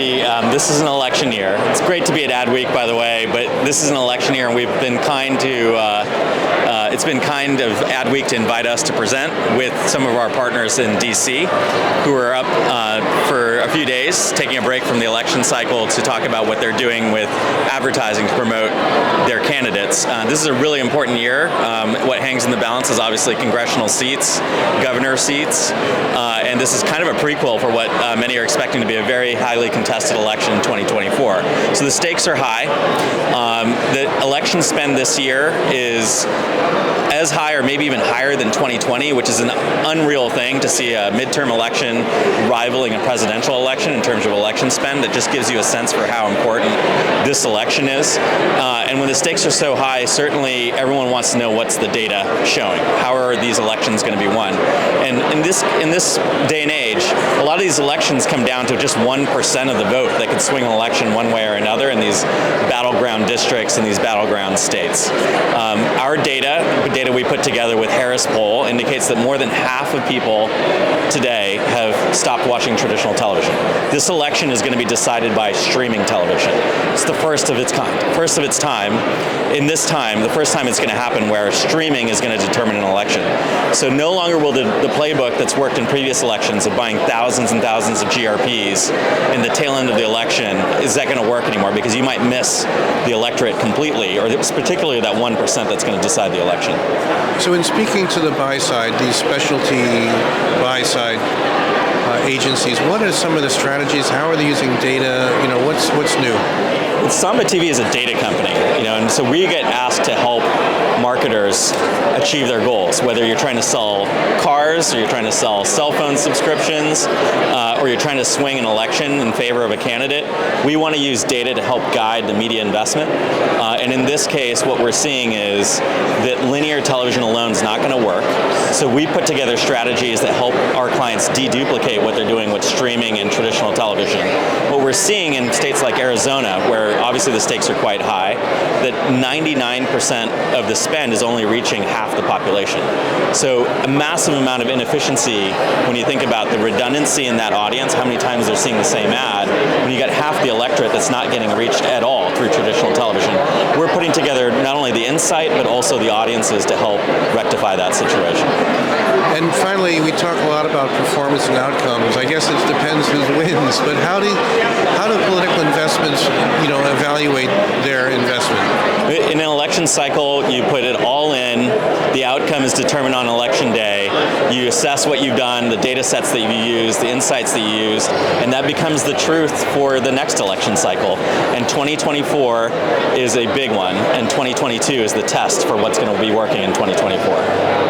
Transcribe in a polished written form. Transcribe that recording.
Harvey. This is an election year. It's great to be at Adweek, by the way, but this is an election year, and we've been kind to. It's been kind of Adweek to invite us to present with some of our partners in DC, who are up for a few days, taking a break from the election cycle to talk about what they're doing with advertising to promote their candidates. This is a really important year. What hangs in the balance is obviously congressional seats, governor seats, and this is kind of a prequel for what many are expecting to be a very highly contested election in 2024. So the stakes are high. The election spend this year is as high or maybe even higher than 2020, which is an unreal thing to see a midterm election rivaling a presidential election in terms of election spend. That just gives you a sense for how important this election is. And when the stakes are so high, certainly everyone wants to know what's the data showing. How are these elections going to be won? And in this day and age, a lot of these elections come down to just 1% of the vote that could swing an election one way or another in these battleground districts and these battleground states. Our data we put together with Harris Poll indicates that more than half of people today have stopped watching traditional television. This election is going to be decided by streaming television. It's the first of its kind, first of its time. In this time, the first time it's going to happen where streaming is going to determine an election. So no longer will the playbook that's worked in previous elections of buying thousands and thousands of GRPs in the tail end of the election, is that going to work anymore? Because you might miss the electorate completely, or particularly that 1% that's going to decide the election. So in speaking to the buy side, these specialty buy side agencies, what are some of the strategies? How are they using data? What's new? Samba TV is a data company, and so we get asked to help marketers achieve their goals, whether you're trying to sell cars, or you're trying to sell cell phone subscriptions, or you're trying to swing an election in favor of a candidate. We want to use data to help guide the media investment. And in this case, what we're seeing is that linear television alone is not going to work. So we put together strategies that help our clients deduplicate what they're doing with streaming and traditional television. What we're seeing in states like Arizona, where obviously the stakes are quite high, that 99% of the spend is only reaching half the population. So a massive amount of inefficiency when you think about the redundancy in that audience, how many times they're seeing the same ad, when you got half the electorate that's not getting reached at all through traditional television. We're putting together not only the insight, but also the audiences to help rectify that situation. And finally, we talk a lot about performance and outcomes. I guess it depends who wins, but how do political investments, evaluate their investment? In an election cycle, you put it all in. The outcome is determined on election day. You assess what you've done, the data sets that you use, the insights that you used, and that becomes the truth for the next election cycle. And 2024 is a big one, and 2022 is the test for what's going to be working in 2024.